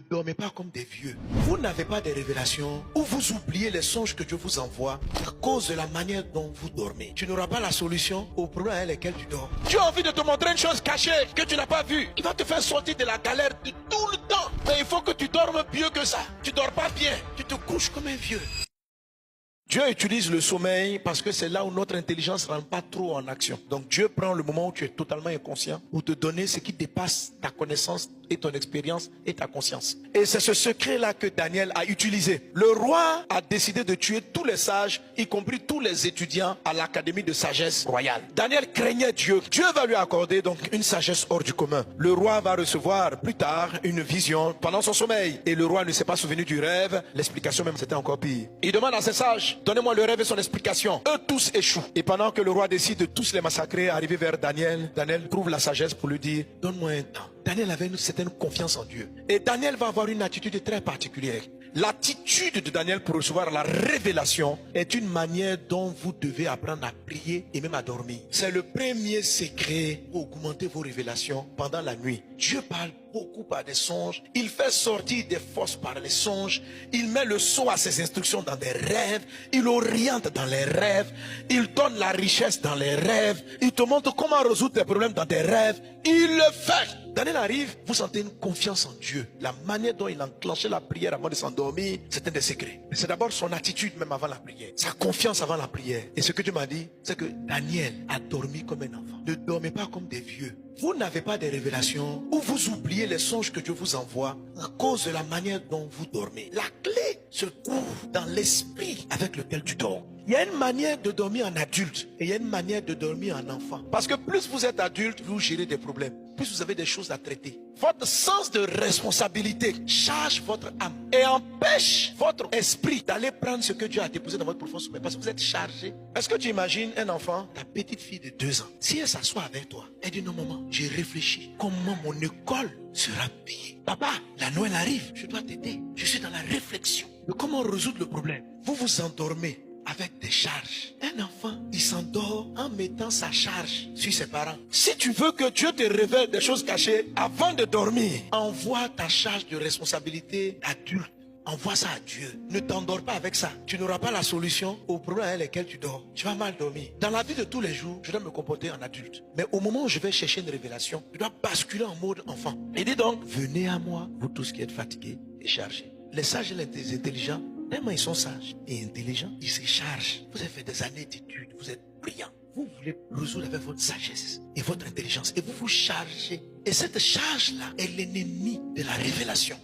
dormez pas comme des vieux. Vous n'avez pas de révélations ou vous oubliez les songes que Dieu vous envoie à cause de la manière dont vous dormez. Tu n'auras pas la solution aux problèmes avec lesquels tu dors. Dieu a envie de te montrer une chose cachée que tu n'as pas vue. Il va te faire sortir de la galère de tout le temps. Mais il faut que tu dormes mieux que ça. Tu dors pas bien. Tu te couches comme un vieux. Dieu utilise le sommeil parce que c'est là où notre intelligence ne rentre pas trop en action. Donc Dieu prend le moment où tu es totalement inconscient pour te donner ce qui dépasse ta connaissance et ton expérience et ta conscience. Et c'est ce secret-là que Daniel a utilisé. Le roi a décidé de tuer tous les sages, y compris tous les étudiants à l'académie de sagesse royale. Daniel craignait Dieu. Dieu va lui accorder donc une sagesse hors du commun. Le roi va recevoir plus tard une vision pendant son sommeil. Et le roi ne s'est pas souvenu du rêve. L'explication même c'était encore pire. Il demande à ses sages, donnez-moi le rêve et son explication. Eux tous échouent. Et pendant que le roi décide de tous les massacrer, arriver vers Daniel, Daniel trouve la sagesse pour lui dire, donne-moi un temps. Daniel avait une certaine confiance en Dieu. Et Daniel va avoir une attitude très particulière. L'attitude de Daniel pour recevoir la révélation est une manière dont vous devez apprendre à prier et même à dormir. C'est le premier secret pour augmenter vos révélations pendant la nuit. Dieu parle beaucoup par des songes. Il fait sortir des forces par les songes. Il met le sceau à ses instructions dans des rêves. Il oriente dans les rêves. Il donne la richesse dans les rêves. Il te montre comment résoudre tes problèmes dans tes rêves. Il le fait. Daniel arrive, vous sentez une confiance en Dieu. La manière dont il enclenchait la prière avant de s'endormir, c'est un des secrets. C'est d'abord son attitude même avant la prière. Sa confiance avant la prière. Et ce que Dieu m'a dit, c'est que Daniel a dormi comme un enfant. Ne dormez pas comme des vieux. Vous n'avez pas de révélations ou vous oubliez les songes que Dieu vous envoie à cause de la manière dont vous dormez. La clé se trouve dans l'esprit avec lequel tu dors. Il y a une manière de dormir en adulte et il y a une manière de dormir en enfant. Parce que plus vous êtes adulte, vous gérez des problèmes. Plus vous avez des choses à traiter. Votre sens de responsabilité charge votre âme et empêche votre esprit d'aller prendre ce que Dieu a déposé dans votre profond sommeil parce que vous êtes chargé. Est-ce que tu imagines un enfant, ta petite fille de 2 ans, si elle s'assoit avec toi, elle dit non maman, j'ai réfléchi comment mon école sera payée. Papa, la Noël arrive, je dois t'aider. Je suis dans la réflexion de comment résoudre le problème. Vous vous endormez avec des charges. Un enfant, il s'endort en mettant sa charge sur ses parents. Si tu veux que Dieu te révèle des choses cachées avant de dormir, envoie ta charge de responsabilité adulte. Envoie ça à Dieu. Ne t'endors pas avec ça. Tu n'auras pas la solution aux problèmes avec lesquels tu dors. Tu vas mal dormir. Dans la vie de tous les jours, je dois me comporter en adulte. Mais au moment où je vais chercher une révélation, je dois basculer en mode enfant. Il dit donc, venez à moi, vous tous qui êtes fatigués et chargés. Les sages et les intelligents, tellement ils sont sages et intelligents, ils se chargent. Vous avez fait des années d'études, vous êtes brillants. Vous voulez résoudre avec votre sagesse et votre intelligence et vous vous chargez. Et cette charge-là est l'ennemi de la révélation.